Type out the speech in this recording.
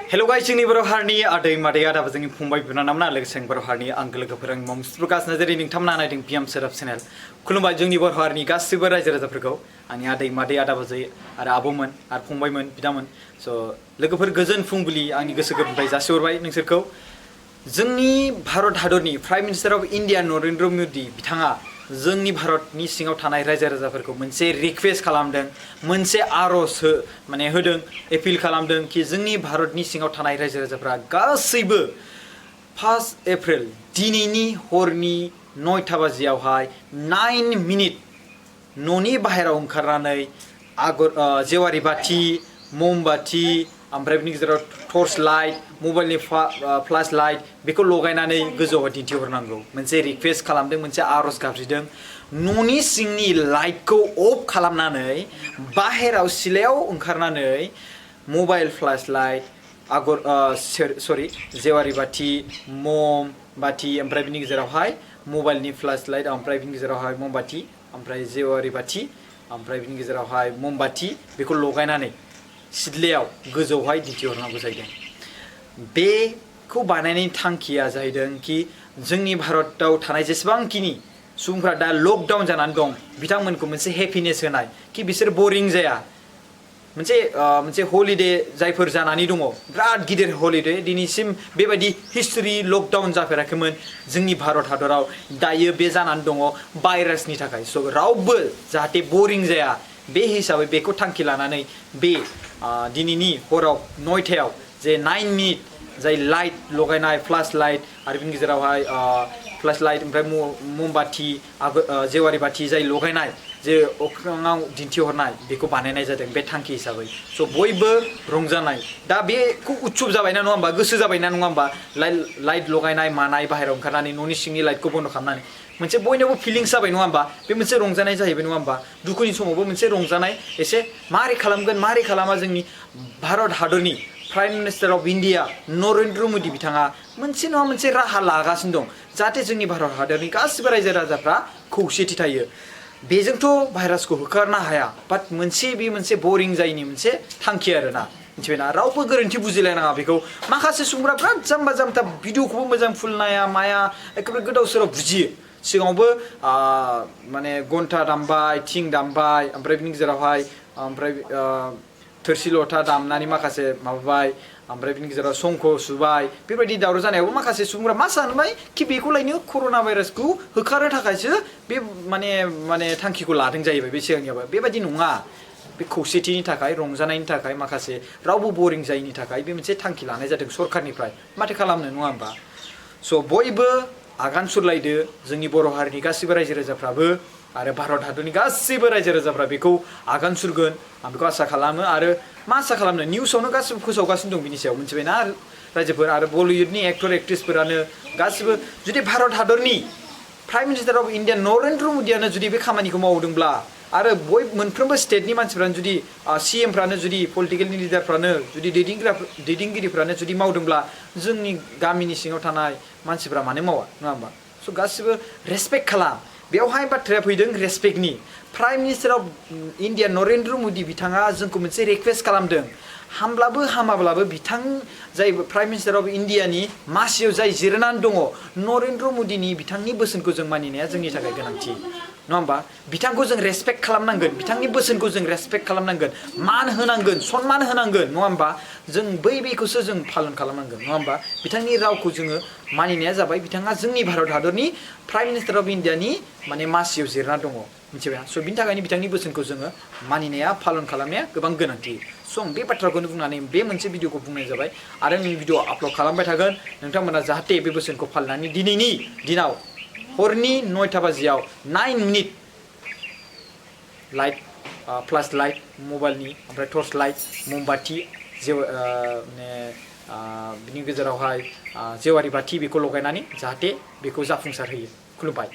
Hello guys, जोंनि बर' हारिनि आदै मादै आदाबो जोंनि फंबाय बिनानावमोन लोगोसे बर' हारिनि आंगो लोगोफोर आंनि मुं प्रकाश नार्जारि नोंथांमोना नायदों पिएम सोराब चेनेल खुलुमबाय जोंनि बर' हारिनि गासिबो रायजो राजाफोरखौ आंनि आदै मादै आदा बाजै आरो आब'मोन आरो फंबायमोन बिदामोन स' लोगोफोर गोजोन फुंबिलि आंनि गोसो गोरबोनिफ्राय जासिहरबाय नोंसोरखौ जोंनि भारत हादरनि prime minister of India Narendra Modi बिथाङा जोंनि भारतनि सिङाव थानाय रायजो राजाफोरखौ मोनसे रिक्वेस्ट खालामदों मोनसे आर'ज माने होदों एपिल खालामदों कि जोंनि भारतनि सिङाव थानाय रायजो राजाफोरा गासैबो 1 एप्रिल दिनैनि हरनि 9टा बाजियावहाय 9 मिनिट न'नि बाहेरायाव ओंखारनानै जेवारि बाथि ममबाथि ओमफ्राय बिनि गेजेराव टर्च लाइट मबाइलनि फ्लाश लाइट बेखौ लगायनानै गोजौआव दिन्थिहरनांगौ मोनसे रिक्वेस्ट खालामदों मोनसे आर'ज गाबज्रिदों न'नि सिंनि लाइटखौ अफ खालामनानै बाहेरायाव सिलायाव ओंखारनानै मबाइल फ्लाश लाइट जेवारि बाथि मम बाथि ओमफ्राय बिनि गेजेरावहाय मबाइलनि फ्लाश लाइट ओमफ्राय बिनि गेजेरावहाय ममबाथि ओमफ्राय जेवारि बाथि ओमफ्राय बिनि गेजेरावहाय ममबाथि बेखौ लगायनानै सिदलेयाव गोजौहाय दिन्थिहरनांगौ जाहैदों बेखौ बानायनायनि थांखिया जाहैदों कि जोंनि भारताव थानाय जेसेबांखिनि सुबुंफ्रा दा लकडाउन जानानै दं बिथांमोनखौ मोनसे हेपिनेस होनाय कि बिसोर बोरिं जाया मोनसे हलिडे जायफोर जानानै दङ बिराद गिदिर हलिडे दिनैसिम बेबायदि हिस्टरि लकडाउन जाफेराखैमोन जोंनि भारत हादराव दायो बे जानानै दङ भाइरासनि थाखाय स' रावबो जाहाथे बोरिं जाया बे हिसाबै बेखौ थांखि लानानै बे दिनैनि हराव 9टायाव जे 9 मिनिट जाय लाइट लगायनाय फ्लाश लाइट आरो बिनि गेजेरावहाय फ्लाश लाइट ओमफ्राय ममबाथि जेवारि बाथि जाय लगायनाय जे अख्राङाव दिन्थिहरनाय बेखौ बानायनाय जादों बे थांखि हिसाबै स' बयबो रंजानाय दा बेखौ उत्सब जाबायना नङा होमबा गोसो जाबायना नङा होमबा लाइट लगायनाय मानाय बाहेरायाव ओंखारनानै न'नि सिंनि लाइटखौ बन्द' खालामनानै मोनसे बयनावबो फिलिंस जाबाय नङा होमबा बे मोनसे रंजानाय जाहैबाय नङा होमबा दुखुनि समावबो मोनसे रंजानाय एसे मारै खालामगोन मारै खालामा जोंनि भारत हादरनि prime minister of India Narendra Modi बिथाङा मोनसे नङा मोनसे राहा लागासिनो दं जाहाथे जोंनि भारत हादरनि गासिबो रायजो राजाफ्रा खौसेथि थायो बेजोंथ' भाइरासखौ होखारनो हाया बाट बे मोनसे बोरिं जायैनि मोनसे थांखि आरोना मिथिबायना रावबो गोरोन्थि बुजिलायनाङा बेखौ माखासे सुबुंफ्रा बिराद जाम्बा जाम्बा भिडिअखौबो मोजां फुल नाया माया एखेबारे गोदाव सोराव बुजियो सिगाङावबो माने घन्टा दामबाय थिं दामबाय ओमफ्राय बिनि गेजेरावहाय ओमफ्राय थोरसि लथा दामनानै माखासे माबाबाय ओमफ्राय बिनि गेजेराव संख सुबाय बेबायदि दावराव जानायावबो माखासे सुबुंफ्रा मा सानबाय कि बेखौ लायनो कर'ना भाइरासखौ होखारनो थाखायसो बे माने थांखिखौ लादों जाहैबाय बे सिगांनियाबो बेबायदि नङा बे खौसेथिनि थाखाय रंजानायनि थाखाय माखासे रावबो बोरिं जायैनि थाखाय बे मोनसे थांखि लानाय जादों सरखारनिफ्राय माथो खालामनो नङा होमबा स' बयबो आगान सुरलायदो जोंनि बर' हारिनि गासिबो रायजो राजाफ्राबो आरो भारत हादरनि गासिबो रायजो राजाफ्रा बेखौ आगान सुरगोन आं बेखौ आसा खालामो आरो मा आसा खालामनो निउसावनो गासिबो फोसावगासिनो दं बिनि सायाव मिथिबायना रायजोफोर आरो बलिउडनि एक्टर एक्ट्रिसफोरानो गासिबो जुदि भारत हादरनि prime minister of India Narendra मदियानो जुदि बे खामानिखौ मावदोंब्ला आरो मोनफ्रोमबो स्टेटनि मानसिफ्रानो जुदि सिएमफ्रानो जुदि पलिटिकेल लिडारफ्रानो जुदि दैदेनगिरिफ्रानो जुदि मावदोंब्ला जोंनि गामिनि सिङाव थानाय मानसिफ्रा मानो मावा नङा होमबा स' गासिबो रेसपेक्ट खालाम बेवहाय बाथ्राया फैदों रेसपेक्टनि prime minister of India Narendra Modi बिथाङा जोंखौ मोनसे रिक्वेस्ट खालामदों हामब्लाबो हामाब्लाबो बिथां जाय प्राइम मिनिस्टार अफ इन्डियानि मासियाव जाय जिरायनानै दङ नरेन्द्र मदिनि बिथांनि बोसोनखौ जों मानिनाया जोंनि थाखाय गोनांथि नङा होमबा बिथांखौ जों रेसपेक्ट खालामनांगोन बिथांनि बोसोनखौ जों रेसपेक्ट खालामनांगोन मान होनांगोन सनमान होनांगोन नङा होमबा जों बेखौसो जों पालन खालामनांगोन नङा होमबा बिथांनि रावखौ जोङो मानिनाया जाबाय बिथाङा जोंनि भारत हादरनि प्राइम मिनिस्टार अफ इन्डियानि माने मासियाव जिरायना दङ मिथिबाय स' बिनि थाखायनो बिथांनि बोसोनखौ जोङो मानिनाया पालन खालामनाया गोबां गोनांथि स' आं बे बाथ्राखौनो बुंनानै बे मोनसे भिडिअखौ बुंनाय जाबाय आरो आंनि भिडिअ आपल'ड खालामबाय थागोन नोंथांमोना जाहाथे बे बोसोनखौ फालिनानै दिनैनि दिनाव हरनि 9टा बाजियाव 9 मिनिट लाइट फ्लाश लाइट मबाइलनि ओमफ्राय टर्च लाइट ममबाथि बिनि गेजेरावहाय जेवारि बाथि बेखौ लगायनानै जाहाथे बेखौ जाफुंसार होयो खुलुमबाय